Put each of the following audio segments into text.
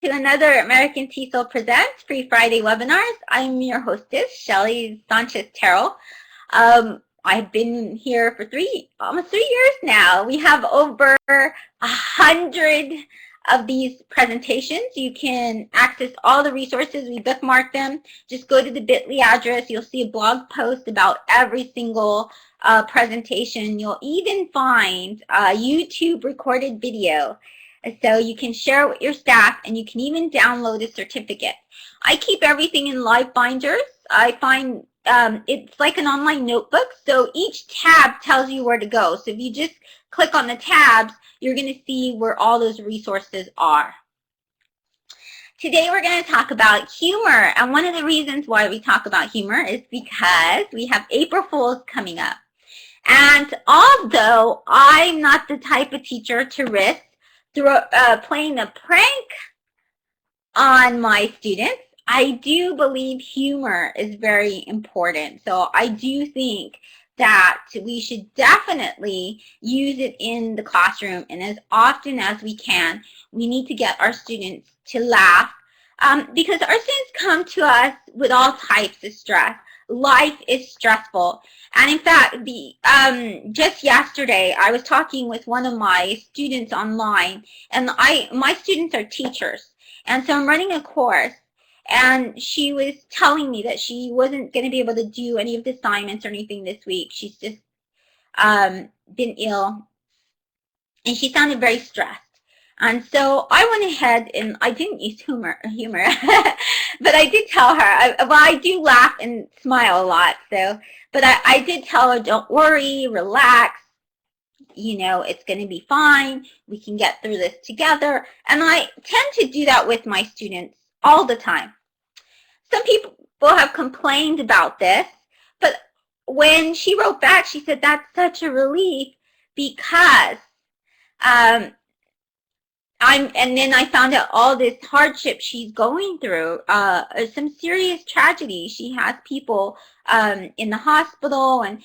to another American TESOL Presents Free Friday webinars. I'm your hostess, Shelly Sanchez-Terrell. I've been here for almost 3 years now. We have over 100 of these presentations. You can access all the resources. We bookmark them. Just go to the bit.ly address. You'll see a blog post about every single presentation. You'll even find a YouTube recorded video. So you can share it with your staff, and you can even download a certificate. I keep everything in live binders. I find it's like an online notebook, so each tab tells you where to go. So if you just click on the tabs, you're going to see where all those resources are. Today we're going to talk about humor, and one of the reasons why we talk about humor is because we have April Fools coming up. And although I'm not the type of teacher to risk playing a prank on my students, I do believe humor is very important. So I do think that we should definitely use it in the classroom, and as often as we can, we need to get our students to laugh because our students come to us with all types of stress. Life is stressful. And in fact, just yesterday, I was talking with one of my students online, and my students are teachers. And so I'm running a course, and she was telling me that she wasn't going to be able to do any of the assignments or anything this week. She's just been ill, and she sounded very stressed. And so I went ahead, and I didn't use humor, but I did tell her, I do laugh and smile a lot, but I did tell her, don't worry, relax, you know, it's going to be fine, we can get through this together. And I tend to do that with my students all the time. Some people have complained about this, but when she wrote back, she said that's such a relief because and then I found out all this hardship she's going through, some serious tragedy. She has people in the hospital, and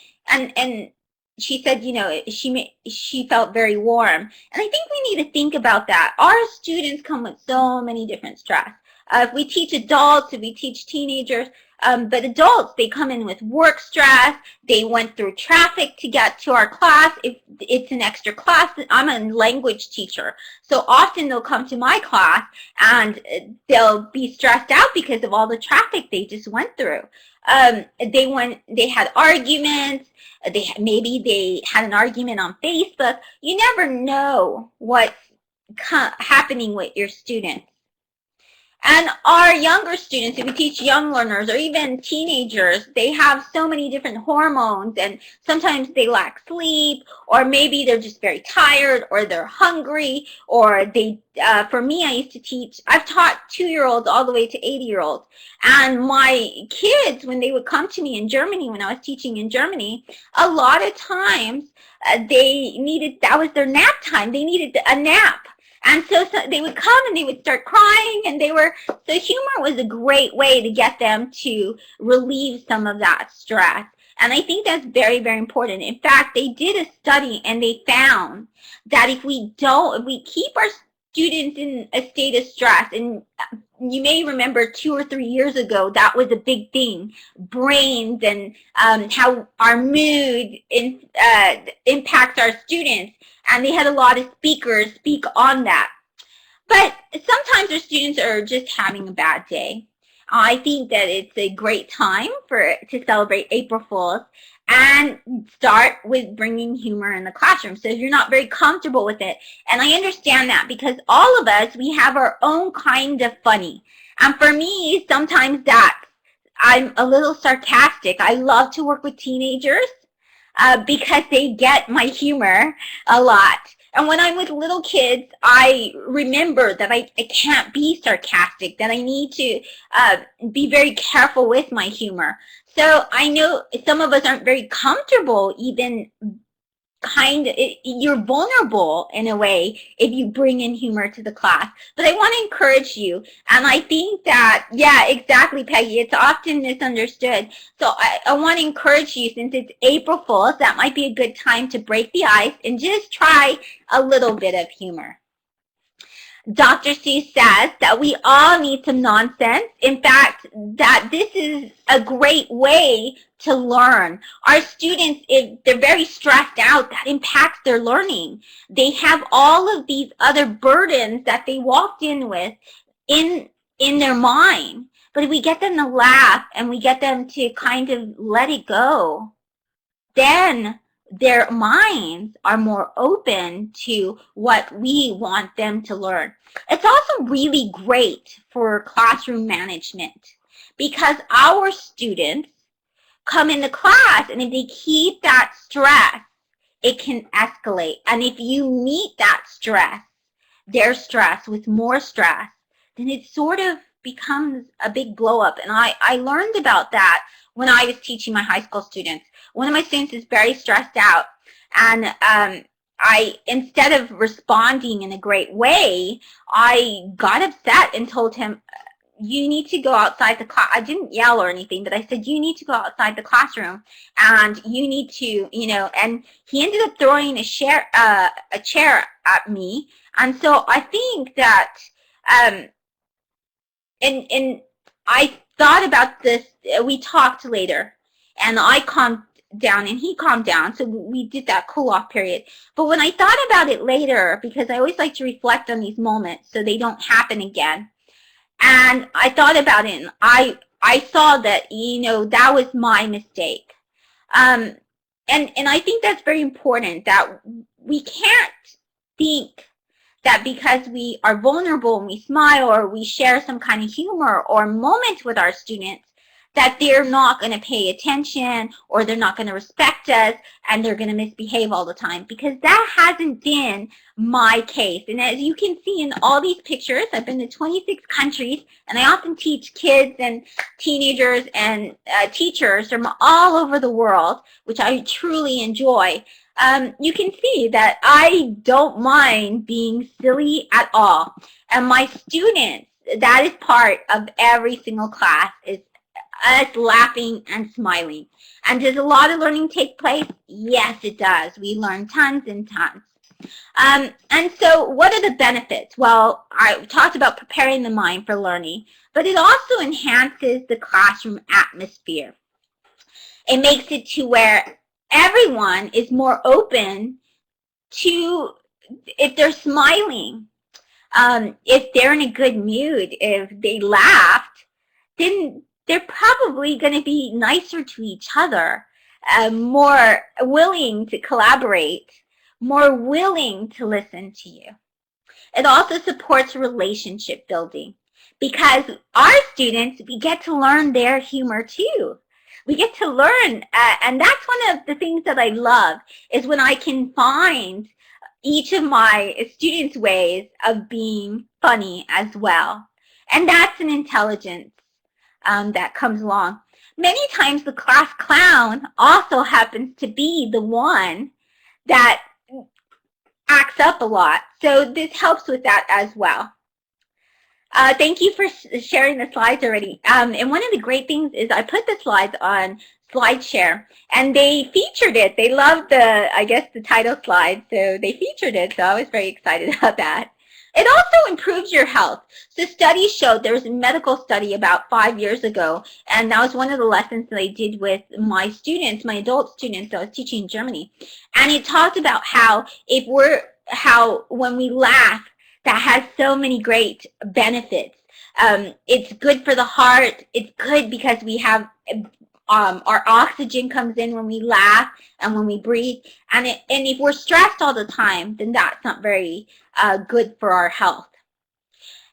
she said, you know, she felt very warm. And I think we need to think about that. Our students come with so many different stress. If we teach adults, if we teach teenagers, but adults, they come in with work stress. They went through traffic to get to our class. If it's an extra class, I'm a language teacher, so often they'll come to my class and they'll be stressed out because of all the traffic they just went through. They had arguments. Maybe they had an argument on Facebook. You never know what's happening with your students. And our younger students, if we teach young learners or even teenagers, they have so many different hormones, and sometimes they lack sleep, or maybe they're just very tired, or they're hungry, or they, for me, I've taught 2-year-olds all the way to 80-year-olds. And my kids, when they would come to me in Germany, when I was teaching in Germany, a lot of times that was their nap time. They needed a nap. And so they would come and they would start crying, and so humor was a great way to get them to relieve some of that stress. And I think that's very, very important. In fact, they did a study, and they found that if we keep our students in a state of stress, and you may remember 2 or 3 years ago, that was a big thing, brains and how our mood impacts our students. And they had a lot of speakers speak on that. But sometimes our students are just having a bad day. I think that it's a great time to celebrate April Fools and start with bringing humor in the classroom. So if you're not very comfortable with it, and I understand that because all of us, we have our own kind of funny. And for me, sometimes I'm a little sarcastic. I love to work with teenagers. Because they get my humor a lot. And when I'm with little kids, I remember that I can't be sarcastic, that I need to be very careful with my humor. So I know some of us aren't very comfortable even you're vulnerable in a way if you bring in humor to the class. But I want to encourage you, and I think that, yeah, exactly, Peggy, it's often misunderstood. So I want to encourage you, since it's April Fools, that might be a good time to break the ice and just try a little bit of humor. Dr. Seuss says that we all need some nonsense. In fact, that this is a great way to learn. Our students, if they're very stressed out, that impacts their learning. They have all of these other burdens that they walked in with in their mind. But if we get them to laugh and we get them to kind of let it go, then their minds are more open to what we want them to learn. It's also really great for classroom management because our students come into class, and if they keep that stress, it can escalate. And if you meet that stress, their stress with more stress, then it sort of becomes a big blow up. And I learned about that when I was teaching my high school students. One of my students is very stressed out, and instead of responding in a great way, I got upset and told him, you need to go outside the class. I didn't yell or anything, but I said, you need to go outside the classroom, and you need to, and he ended up throwing a chair at me. And so I think that, and I thought about this. We talked later, and I calmed down and he calmed down, so we did that cool off period. But when I thought about it later, because I always like to reflect on these moments so they don't happen again, and I thought about it, and I saw that, that was my mistake. And I think that's very important, that we can't think that because we are vulnerable and we smile or we share some kind of humor or moment with our students, that they're not going to pay attention or they're not going to respect us and they're going to misbehave all the time, because that hasn't been my case. And as you can see in all these pictures, I've been to 26 countries, and I often teach kids and teenagers and teachers from all over the world, which I truly enjoy. You can see that I don't mind being silly at all. And my students, that is part of every single class, is us laughing and smiling. And does a lot of learning take place? Yes, it does. We learn tons and tons. And so what are the benefits? Well, I talked about preparing the mind for learning, but it also enhances the classroom atmosphere. It makes it to where everyone is more open to, if they're smiling, if they're in a good mood, if they laughed, then they're probably going to be nicer to each other, more willing to collaborate, more willing to listen to you. It also supports relationship building, because our students, we get to learn their humor too. We get to learn, and that's one of the things that I love, is when I can find each of my students' ways of being funny as well. And that's an intelligence that comes along. Many times the class clown also happens to be the one that acts up a lot. So this helps with that as well. Thank you for sharing the slides already. And one of the great things is I put the slides on SlideShare, and they featured it. They loved the title slide, so they featured it. So I was very excited about that. It also improves your health. So studies showed, there was a medical study about 5 years ago, and that was one of the lessons that I did with my students, my adult students that I was teaching in Germany. And it talked about how when we laugh, that has so many great benefits. It's good for the heart. It's good because we have our oxygen comes in when we laugh and when we breathe. And if we're stressed all the time, then that's not very good for our health.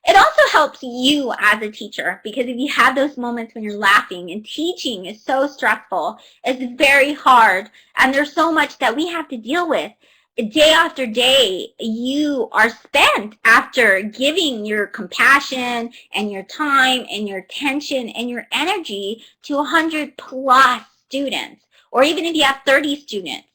It also helps you as a teacher, because if you have those moments when you're laughing, and teaching is so stressful, it's very hard, and there's so much that we have to deal with. Day after day, you are spent after giving your compassion and your time and your attention and your energy to 100+ students, or even if you have 30 students,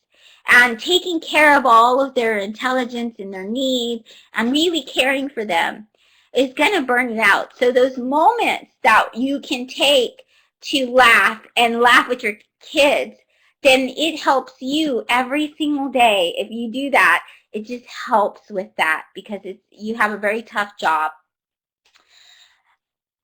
and taking care of all of their intelligence and their needs and really caring for them is going to burn it out. So those moments that you can take to laugh and laugh with your kids, then it helps you every single day. If you do that, it just helps with that because you have a very tough job.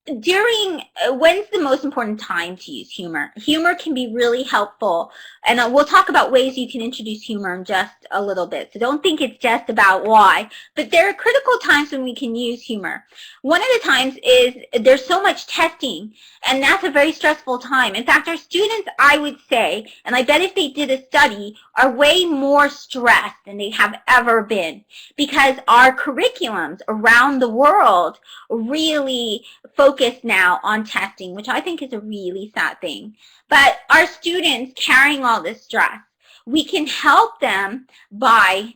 When's the most important time to use humor? Humor can be really helpful, and we'll talk about ways you can introduce humor in just a little bit. So don't think it's just about why, but there are critical times when we can use humor. One of the times is there's so much testing, and that's a very stressful time. In fact, our students, I would say, and I bet if they did a study, are way more stressed than they have ever been because our curriculums around the world really focus now on testing, which I think is a really sad thing. But our students carrying all this stress, we can help them by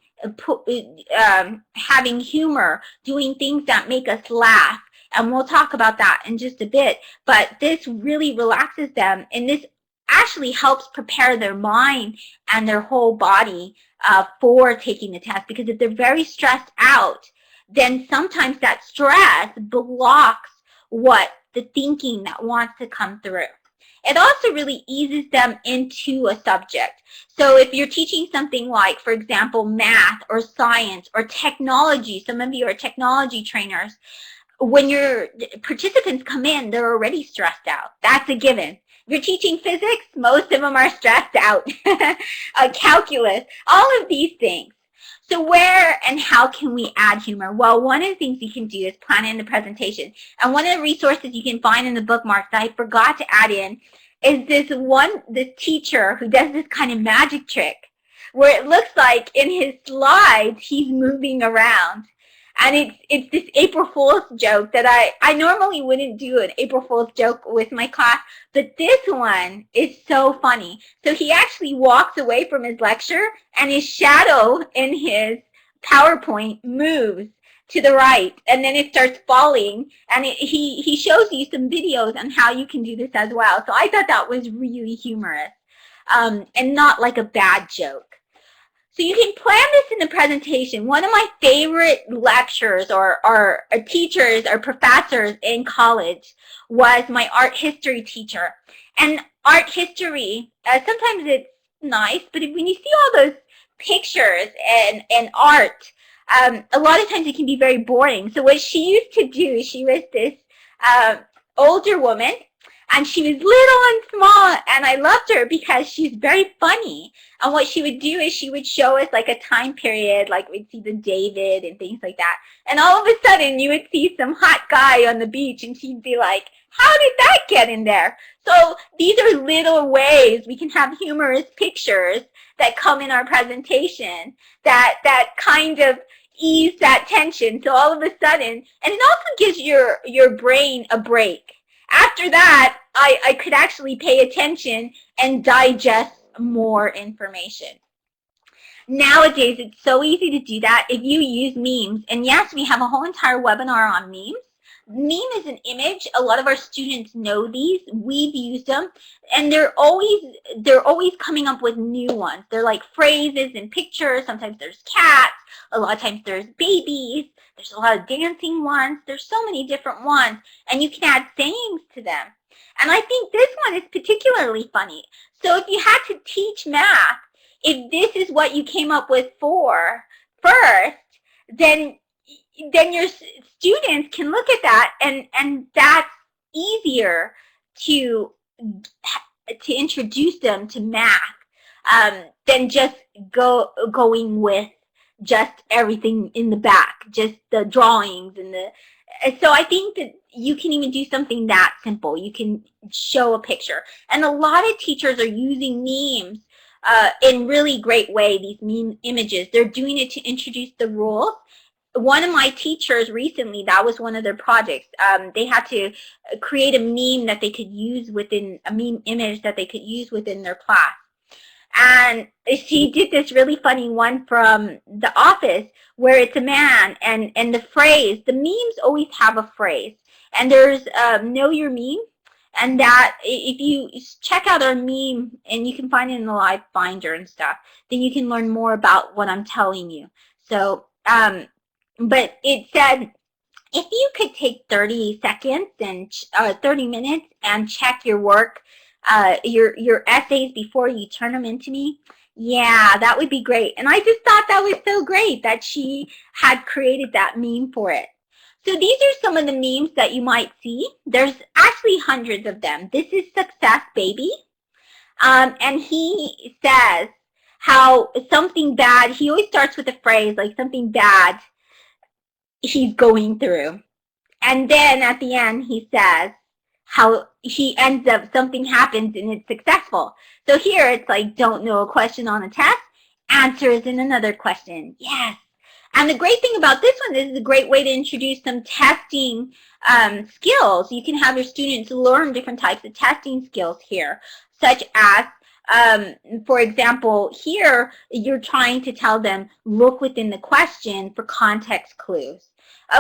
having humor, doing things that make us laugh. And we'll talk about that in just a bit. But this really relaxes them, and this actually helps prepare their mind and their whole body for taking the test. Because if they're very stressed out, then sometimes that stress blocks the thinking that wants to come through. It also really eases them into a subject. So if you're teaching something like, for example, math or science or technology, some of you are technology trainers, when your participants come in, they're already stressed out. That's a given. If you're teaching physics, most of them are stressed out. Calculus, all of these things. So where and how can we add humor? Well, one of the things you can do is plan in the presentation. And one of the resources you can find in the bookmarks that I forgot to add in is this teacher who does this kind of magic trick where it looks like in his slides he's moving around. And it's this April Fool's joke that I normally wouldn't do an April Fool's joke with my class, but this one is so funny. So he actually walks away from his lecture, and his shadow in his PowerPoint moves to the right, and then it starts falling, and he shows you some videos on how you can do this as well. So I thought that was really humorous and not like a bad joke. So you can plan this in the presentation. One of my favorite lecturers or teachers or professors in college was my art history teacher. And art history, sometimes it's nice, but when you see all those pictures and art, a lot of times it can be very boring. So what she used to do, she was this older woman, and she was little and small, and I loved her because she's very funny. And what she would do is she would show us like a time period, like we'd see the David and things like that. And all of a sudden, you would see some hot guy on the beach, and she'd be like, how did that get in there? So these are little ways we can have humorous pictures that come in our presentation that kind of ease that tension. So all of a sudden, and it also gives your brain a break. After that, I could actually pay attention and digest more information. Nowadays, it's so easy to do that if you use memes. And yes, we have a whole entire webinar on memes. Meme is an image. A lot of our students know these. We've used them. And they're always coming up with new ones. They're like phrases and pictures. Sometimes there's cats. A lot of times there's babies. There's a lot of dancing ones. There's so many different ones. And you can add sayings to them. And I think this one is particularly funny. So if you had to teach math, if this is what you came up with for first, then your students can look at that, and that's easier to introduce them to math than just going with just everything in the back, just the drawings so I think that you can even do something that simple. You can show a picture. And a lot of teachers are using memes in really great way, these meme images. They're doing it to introduce the rules. One of my teachers recently, that was one of their projects. They had to create a meme that they could use within, a meme image that they could use within their class. And she did this really funny one from The Office where it's a man and the phrase, the memes always have a phrase. And there's know your meme. And that if you check out our meme, and you can find it in the live binder and stuff, then you can learn more about what I'm telling you. So, but it said, if you could take 30 seconds and 30 minutes and check your work, your essays before you turn them into me, Yeah, that would be great. And I just thought that was so great that she had created that meme for it. So these are some of the memes that you might see. There's actually hundreds of them. This is Success Baby. And he says how something bad, he always starts with a phrase like something bad he's going through. And then at the end, he says how he ends up, something happens and it's successful. So here it's like, don't know a question on a test, answers in another question. Yes. And the great thing about this one is it's a great way to introduce some testing skills. You can have your students learn different types of testing skills here, such as, for example, here you're trying to tell them, look within the question for context clues.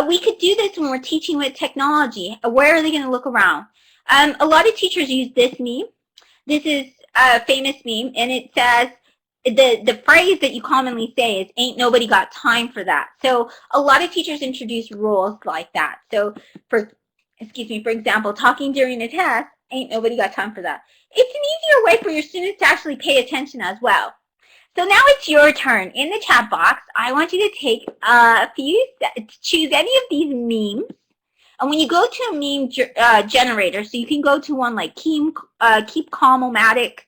We could do this when we're teaching with technology. Where are they going to look around? A lot of teachers use this meme. This is a famous meme, and it says, the phrase that you commonly say is, ain't nobody got time for that. So a lot of teachers introduce rules like that. So for example, talking during a test, ain't nobody got time for that. It's an easier way for your students to actually pay attention as well. So now it's your turn. In the chat box, I want you to take a few, choose any of these memes. And when you go to a meme generator, so you can go to one like Keep Calm-O-Matic,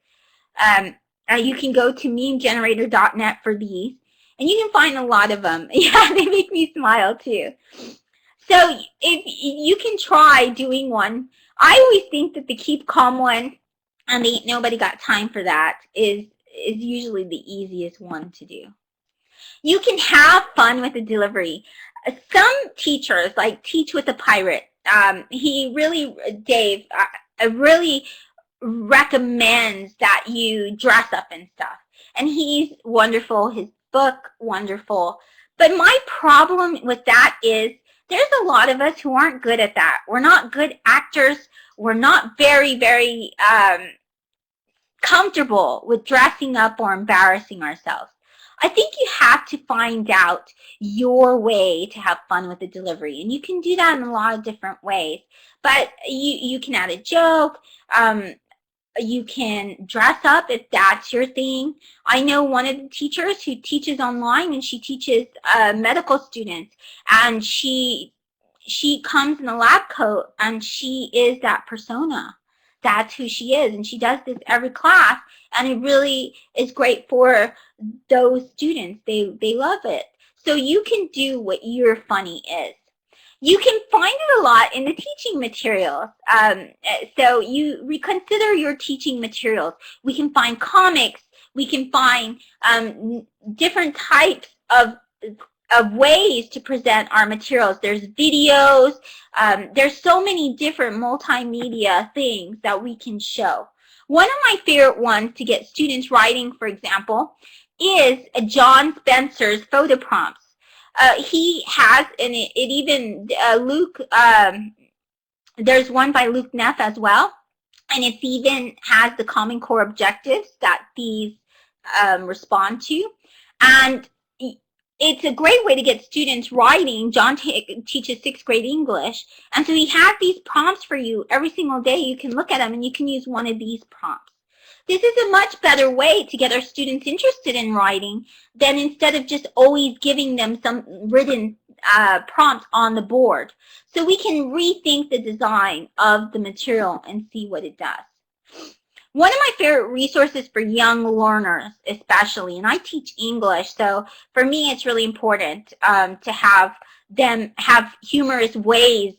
you can go to memegenerator.net for these, and you can find a lot of them. Yeah, they make me smile too. So if you can try doing one, I always think that the Keep Calm one and the Nobody Got Time for That is usually the easiest one to do. You can have fun with the delivery. Some teachers, like Teach with a Pirate, he really, Dave, really recommends that you dress up and stuff. And he's wonderful, his book, wonderful. But my problem with that is there's a lot of us who aren't good at that. We're not good actors. We're not very, very comfortable with dressing up or embarrassing ourselves. I think you have to find out your way to have fun with the delivery. And you can do that in a lot of different ways. But you can add a joke. You can dress up if that's your thing. I know one of the teachers who teaches online, and she teaches medical students. And she comes in a lab coat, and she is that persona. That's who she is, and she does this every class, and it really is great for those students. They love it. So you can do what your funny is. You can find it a lot in the teaching materials. So you reconsider your teaching materials. We can find comics. We can find different types of ways to present our materials. There's videos. There's so many different multimedia things that we can show. One of my favorite ones to get students writing, for example, is John Spencer's photo prompts. He has, and it even, Luke, there's one by Luke Neff as well, and it even has the Common Core objectives that these respond to. And it's a great way to get students writing. John teaches 6th grade English, and so he has these prompts for you every single day. You can look at them, and you can use one of these prompts. This is a much better way to get our students interested in writing than instead of just always giving them some written prompt on the board. So we can rethink the design of the material and see what it does. One of my favorite resources for young learners especially, and I teach English, so for me it's really important to have them have humorous ways.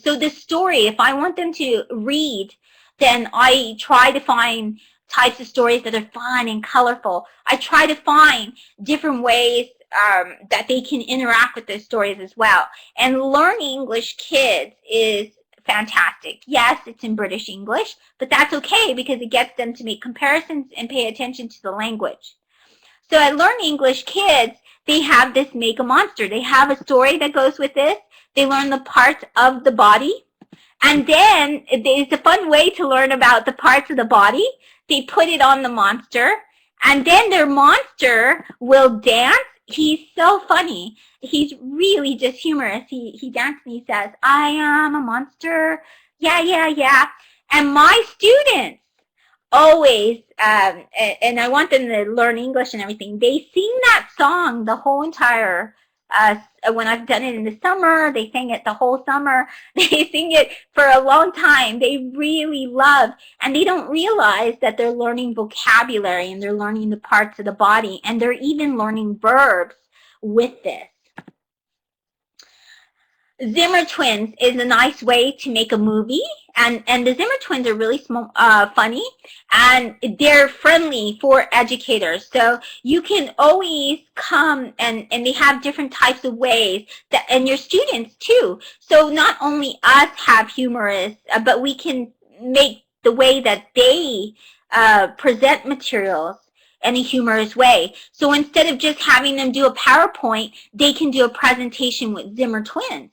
So the story, if I want them to read, then I try to find types of stories that are fun and colorful. I try to find different ways that they can interact with those stories as well. And Learn English Kids is fantastic. Yes, it's in British English, but that's okay because it gets them to make comparisons and pay attention to the language. So at Learn English Kids, they have this Make a Monster. They have a story that goes with this. They learn the parts of the body. And then it's a fun way to learn about the parts of the body. They put it on the monster. And then their monster will dance. He's so funny. He's really just humorous. He dances and he says, I am a monster. Yeah, yeah, yeah. And my students always, and I want them to learn English and everything, they sing that song the whole entire, when I've done it in the summer, they sing it the whole summer. They sing it for a long time. They really love, and they don't realize that they're learning vocabulary and they're learning the parts of the body, and they're even learning verbs with this. Zimmer Twins is a nice way to make a movie, and the Zimmer Twins are really funny, and they're friendly for educators. So you can always come, and they have different types of ways, that, and your students too. So not only us have humorous, but we can make the way that they present materials in a humorous way. So instead of just having them do a PowerPoint, they can do a presentation with Zimmer Twins.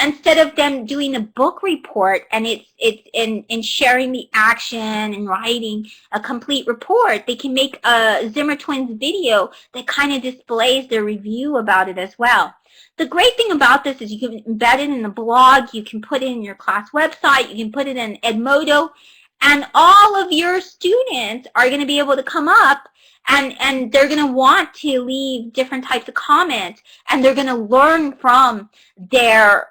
Instead of them doing a book report and it's in sharing the action and writing a complete report, they can make a Zimmer Twins video that kind of displays their review about it as well. The great thing about this is you can embed it in the blog, you can put it in your class website, you can put it in Edmodo, and all of your students are going to be able to come up and they're going to want to leave different types of comments, and they're going to learn from their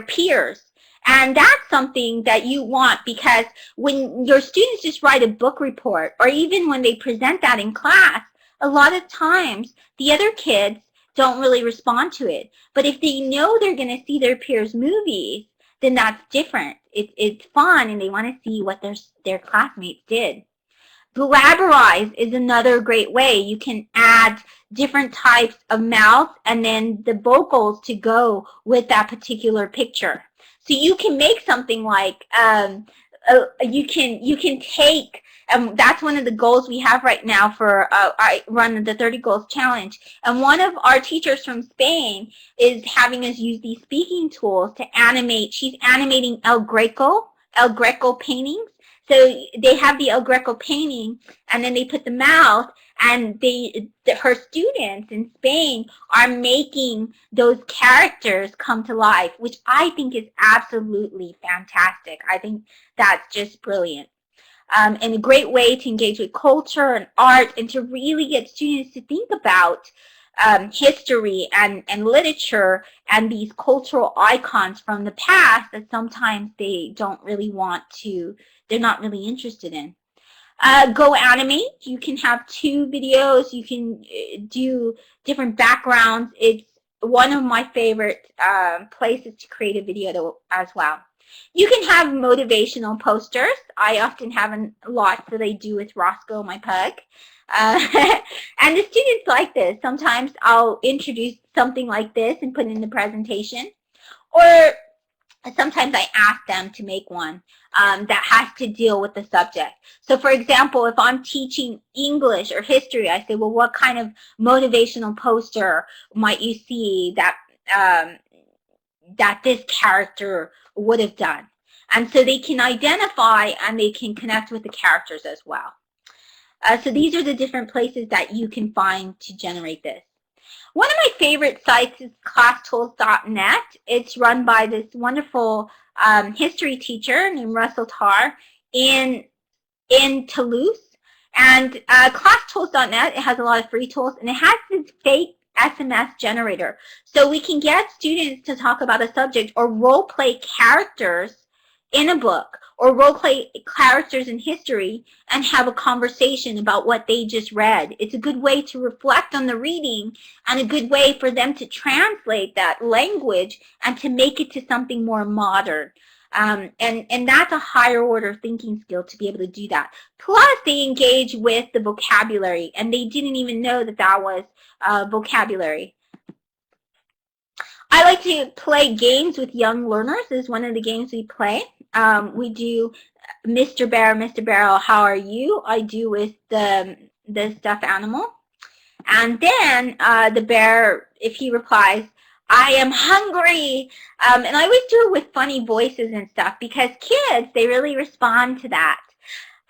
peers. And that's something that you want, because when your students just write a book report, or even when they present that in class, a lot of times the other kids don't really respond to it. But if they know they're going to see their peers' movies, then that's different. It's fun, and they want to see what their classmates did. Blabber Eyes is another great way. You can add different types of mouth and then the vocals to go with that particular picture. So you can make something like, you can take, that's one of the goals we have right now for, I run the 30 Goals Challenge. And one of our teachers from Spain is having us use these speaking tools to animate. She's animating El Greco paintings. So they have the El Greco painting, and then they put the mouth, and her students in Spain are making those characters come to life, which I think is absolutely fantastic. I think that's just brilliant. And a great way to engage with culture and art, and to really get students to think about history and literature and these cultural icons from the past that sometimes they don't really want to, they're not really interested in. Go animate. You can have 2 videos. You can do different backgrounds. It's one of my favorite places to create a video as well. You can have motivational posters. I often have a lot that I do with Roscoe, my pug. And the students like this. Sometimes I'll introduce something like this and put it in the presentation. Or sometimes I ask them to make one that has to deal with the subject. So for example, if I'm teaching English or history, I say, well, what kind of motivational poster might you see that that this character would have done? And so they can identify and they can connect with the characters as well. So these are the different places that you can find to generate this. One of my favorite sites is classtools.net. It's run by this wonderful history teacher named Russell Tarr in Toulouse. And classtools.net, it has a lot of free tools, and it has this fake SMS generator. So we can get students to talk about a subject or role play characters in a book, or role play characters in history and have a conversation about what they just read. It's a good way to reflect on the reading, and a good way for them to translate that language and to make it to something more modern. And that's a higher order thinking skill to be able to do that. Plus, they engage with the vocabulary, and they didn't even know that that was vocabulary. I like to play games with young learners. This is one of the games we play. We do Mr. Bear, how are you? I do with the stuffed animal. And then the bear, if he replies, I am hungry. And I always do it with funny voices and stuff, because kids, they really respond to that.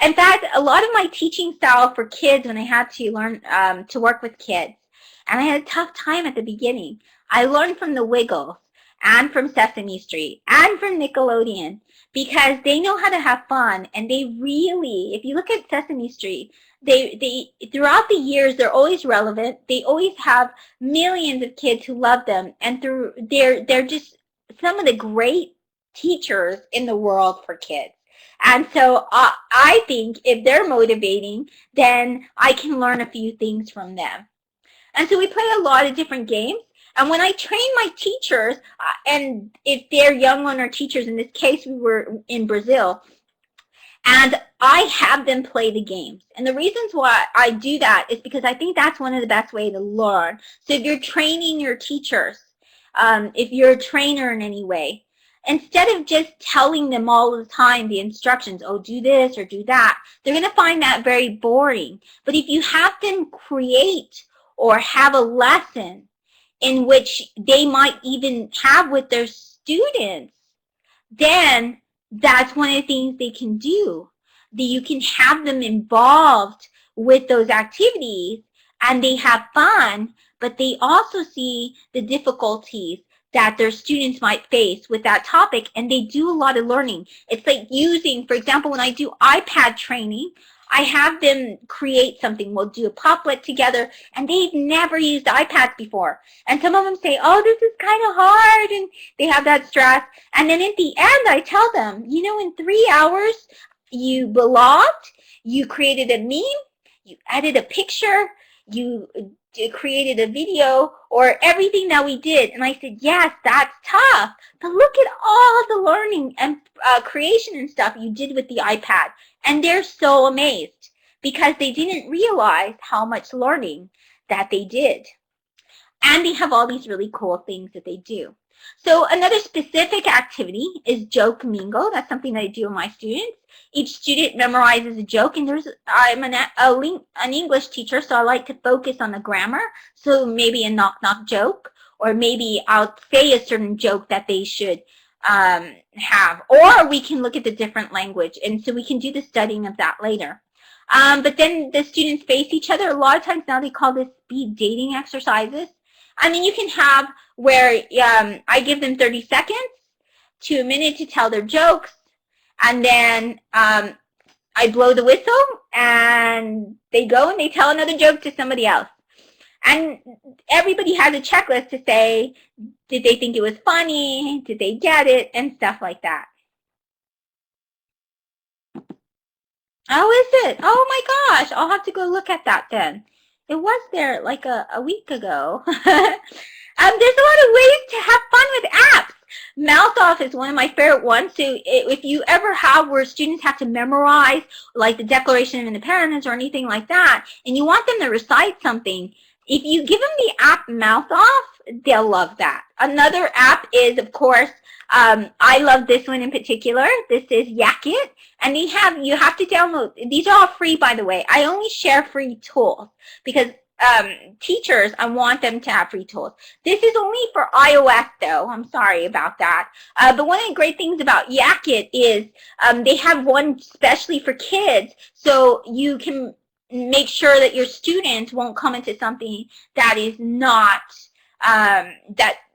In fact, a lot of my teaching style for kids, when I had to learn to work with kids, and I had a tough time at the beginning, I learned from the Wiggles. and from Sesame Street and from Nickelodeon, because they know how to have fun, and they really, if you look at Sesame Street, they throughout the years, they're always relevant. They always have millions of kids who love them, and they're just some of the great teachers in the world for kids. And so I think if they're motivating, then I can learn a few things from them. And so we play a lot of different games. And when I train my teachers, and if they're young learner teachers, in this case we were in Brazil, and I have them play the games. And the reasons why I do that is because I think that's one of the best ways to learn. So if you're training your teachers, if you're a trainer in any way, instead of just telling them all the time the instructions, oh, do this or do that, they're going to find that very boring. But if you have them create or have a lesson in which they might even have with their students, then that's one of the things they can do. That you can have them involved with those activities, and they have fun, but they also see the difficulties that their students might face with that topic, and they do a lot of learning. It's like using, for example, when I do iPad training, I have them create something. We'll do a Padlet together, and they've never used iPads before. And some of them say, oh, this is kind of hard, and they have that stress. And then at the end, I tell them, you know, in 3 hours, you blogged, you created a meme, you added a picture, you created a video, or everything that we did. And I said, yes, that's tough, but look at all the learning and creation and stuff you did with the iPad. And they're so amazed because they didn't realize how much learning that they did. And they have all these really cool things that they do. So another specific activity is Joke Mingo. That's something that I do with my students. Each student memorizes a joke, and I'm an English teacher, so I like to focus on the grammar. So maybe a knock-knock joke, or maybe I'll say a certain joke that they should have. Or we can look at the different language, and so we can do the studying of that later. But then the students face each other. A lot of times now they call this speed dating exercises. I mean, you can have where I give them 30 seconds to a minute to tell their jokes, and then I blow the whistle, and they go and they tell another joke to somebody else. And everybody has a checklist to say, did they think it was funny? Did they get it? And stuff like that. Oh, is it? Oh my gosh, I'll have to go look at that then. It was there like a week ago. There's a lot of ways to have fun with apps. Mouth Off is one of my favorite ones. So if you ever have where students have to memorize like the Declaration of Independence or anything like that, and you want them to recite something, if you give them the app Mouth Off, they'll love that. Another app is, of course, I love this one in particular. This is Yakking, and you have to download. These are all free, by the way. I only share free tools because teachers, I want them to have free tools. This is only for iOS, though. I'm sorry about that. But one of the great things about Yakking is they have one especially for kids, so you can make sure that your students won't come into something that is not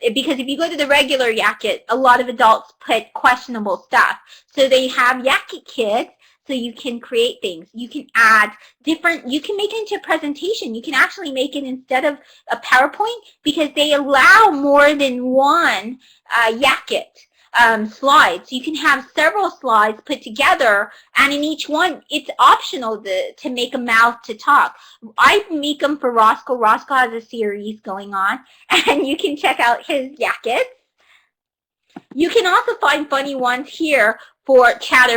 because if you go to the regular Yakking, a lot of adults put questionable stuff. So they have Yakking Kids, so you can create things. You can add different, you can make it into a presentation. You can actually make it instead of a PowerPoint because they allow more than one Yakking slides. You can have several slides put together, and in each one, it's optional to make a mouth to talk. I make them for Roscoe. Roscoe has a series going on, and you can check out his Yakking. You can also find funny ones here for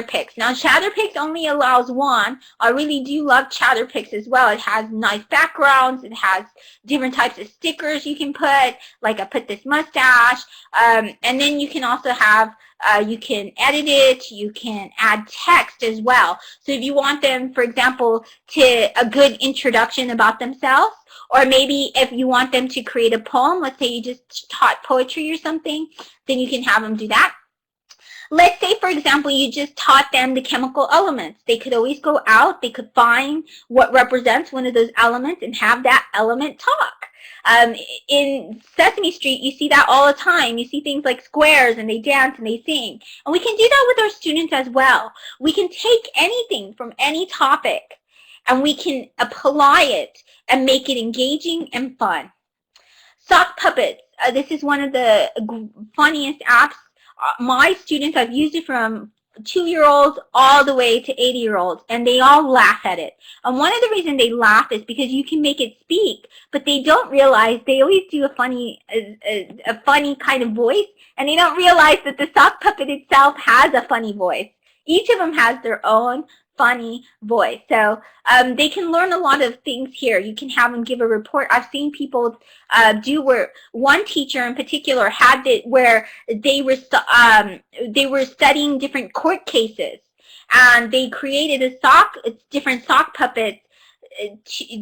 Pics. Now, Pics only allows one. I really do love Pics as well. It has nice backgrounds. It has different types of stickers you can put, like I put this mustache. And then you can also have, you can edit it. You can add text as well. So if you want them, for example, to a good introduction about themselves, or maybe if you want them to create a poem, let's say you just taught poetry or something, then you can have them do that. Let's say, for example, you just taught them the chemical elements. They could always go out, they could find what represents one of those elements and have that element talk. Um, in Sesame Street, you see that all the time. You see things like squares, and they dance and they sing. And we can do that with our students as well. We can take anything from any topic, and we can apply it and make it engaging and fun. Sock puppets. This is one of the funniest apps. My students, I've used it from 2-year-olds all the way to 80-year-olds, and they all laugh at it. And one of the reasons they laugh is because you can make it speak, but they don't realize they always do a funny kind of voice, and they don't realize that the sock puppet itself has a funny voice. Each of them has their own funny voice. So they can learn a lot of things here. You can have them give a report. I've seen people do where one teacher in particular had it where they were studying different court cases, and they created different sock puppets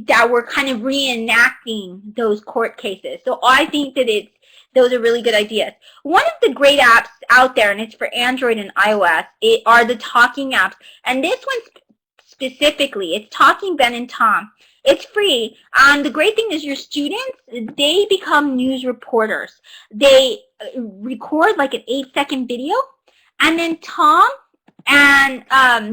that were kind of reenacting those court cases. So I think that those are really good ideas. One of the great apps out there, and it's for Android and iOS, are the talking apps. And this one specifically, it's Talking Ben and Tom. It's free. The great thing is your students, they become news reporters. They record like an 8-second video, and then Tom and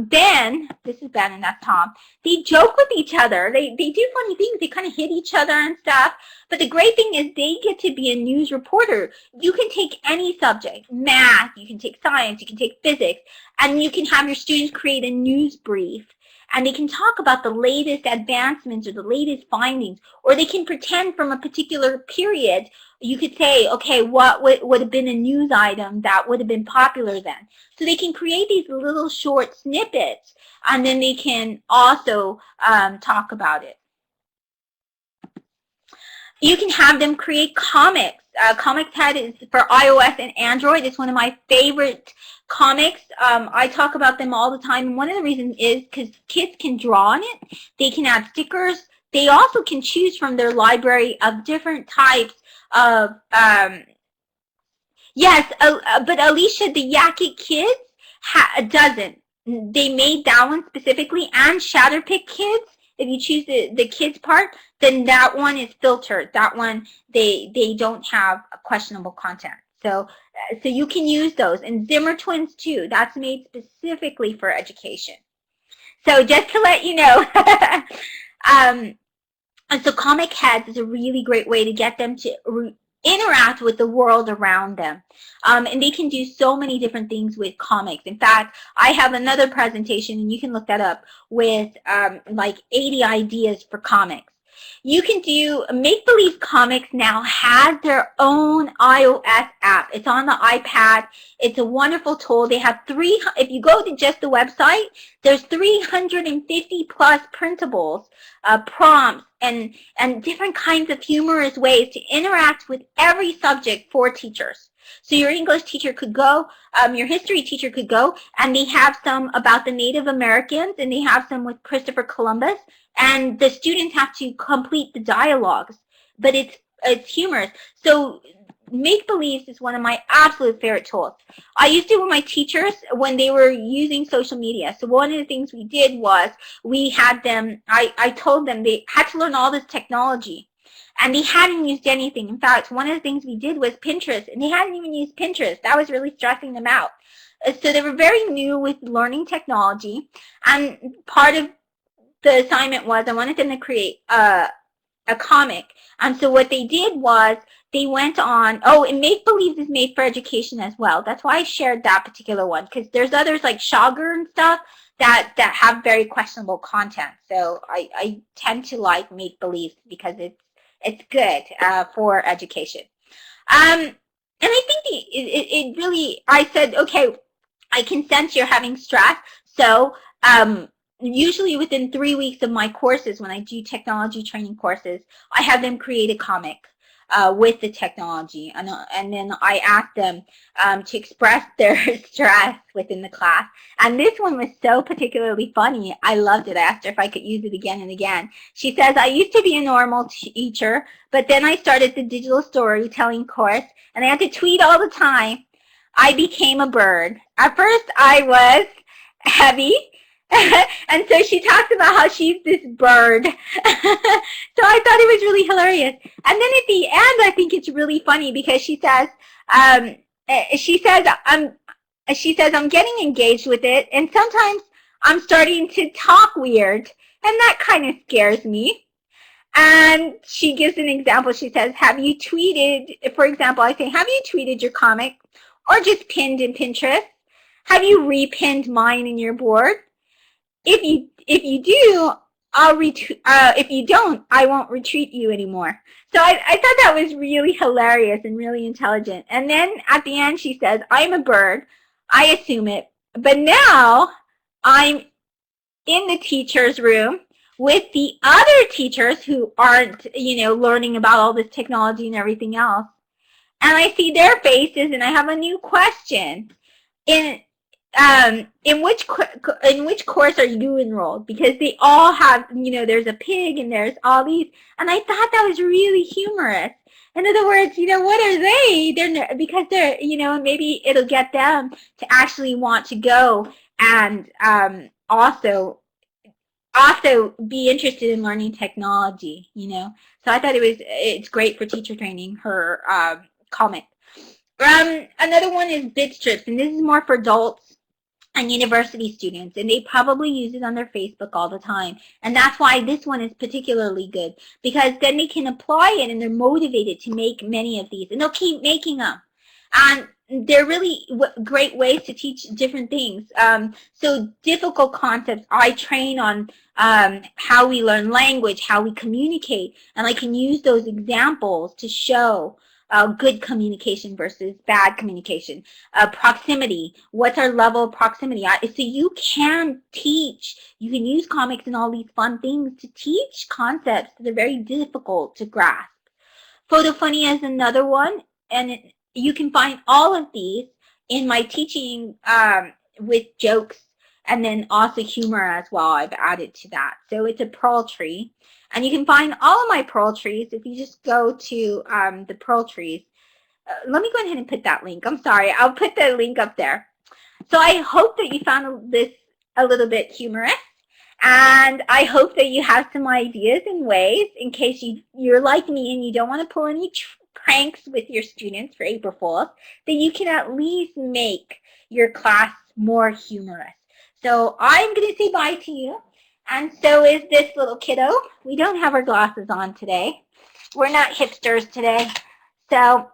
Ben, this is Ben and that's Tom, they joke with each other. They do funny things. They kind of hit each other and stuff. But the great thing is they get to be a news reporter. You can take any subject, math, you can take science, you can take physics, and you can have your students create a news brief. And they can talk about the latest advancements or the latest findings, or they can pretend from a particular period. You could say, okay, what would have been a news item that would have been popular then? So they can create these little short snippets, and then they can also talk about it. You can have them create comics. Comics Head is for iOS and Android. It's one of my favorite comics. I talk about them all the time. And one of the reasons is because kids can draw on it. They can add stickers. They also can choose from their library of different types of, yes, but Alicia, the Yakking Kids doesn't. They made that one specifically, and Shatterpick Kids. If you choose the kids part, then that one is filtered. That one, they don't have questionable content. So you can use those. And Zimmer Twins too. That's made specifically for education. So just to let you know, and so Comic Heads is a really great way to get them to interact with the world around them. And they can do so many different things with comics. In fact, I have another presentation, and you can look that up, with like 80 ideas for comics. You can do, Makebelieve Comics now has their own iOS app. It's on the iPad. It's a wonderful tool. They have if you go to just the website, there's 350 plus printables, prompts, and different kinds of humorous ways to interact with every subject for teachers. So your English teacher could go, your history teacher could go, and they have some about the Native Americans, and they have some with Christopher Columbus, and the students have to complete the dialogues, but it's humorous. So Makebelieve is one of my absolute favorite tools. I used it with my teachers when they were using social media. So one of the things we did was we had them, I told them they had to learn all this technology, and they hadn't used anything. In fact, one of the things we did was Pinterest, and they hadn't even used Pinterest. That was really stressing them out. So they were very new with learning technology, and part of the assignment was I wanted them to create a comic. And so what they did was they went on, and Makebelieve is made for education as well. That's why I shared that particular one, because there's others like Shogger and stuff that have very questionable content. So I tend to like Makebelieve because it's good for education. And I think it really, I said, okay, I can sense you're having stress. So usually within 3 weeks of my courses, when I do technology training courses, I have them create a comic with the technology, and then I ask them to express their stress within the class. And this one was so particularly funny. I loved it. I asked her if I could use it again and again. She says, I used to be a normal teacher, but then I started the digital storytelling course, and I had to tweet all the time. I became a bird. At first, I was heavy, And so she talks about how she's this bird. So I thought it was really hilarious. And then at the end, I think it's really funny because she says, she says, I'm getting engaged with it, and sometimes I'm starting to talk weird, and that kind of scares me. And she gives an example. She says, have you tweeted, for example, I say, have you tweeted your comic or just pinned in Pinterest? Have you repinned mine in your board? If you do, I'll retweet. If you don't, I won't retweet you anymore. So I thought that was really hilarious and really intelligent. And then at the end, she says, I'm a bird. I assume it. But now I'm in the teacher's room with the other teachers who aren't, learning about all this technology and everything else. And I see their faces, and I have a new question. In which course are you enrolled? Because they all have, there's a pig and there's all these, and I thought that was really humorous. In other words, what are they? Because they're, maybe it'll get them to actually want to go and also be interested in learning technology, So I thought it's great for teacher training, her comment. Another one is bid strips, and this is more for adults and university students, and they probably use it on their Facebook all the time. And that's why this one is particularly good, because then they can apply it and they're motivated to make many of these, and they'll keep making them. And they're really great ways to teach different things. So difficult concepts, I train on how we learn language, how we communicate, and I can use those examples to show good communication versus bad communication. Proximity, what's our level of proximity? So you can teach, you can use comics and all these fun things to teach concepts that are very difficult to grasp. Photofunia is another one, and you can find all of these in my teaching with jokes and then also humor as well. I've added to that. So it's a pearl tree. And you can find all of my pearl trees if you just go to the pearl trees. Let me go ahead and put that link. I'm sorry. I'll put the link up there. So I hope that you found this a little bit humorous. And I hope that you have some ideas and ways in case you're like me and you don't want to pull any pranks with your students for April Fool's, that you can at least make your class more humorous. So I'm going to say bye to you. And so is this little kiddo. We don't have our glasses on today. We're not hipsters today. So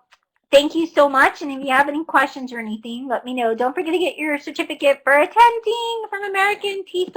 thank you so much. And if you have any questions or anything, let me know. Don't forget to get your certificate for attending from American TESOL.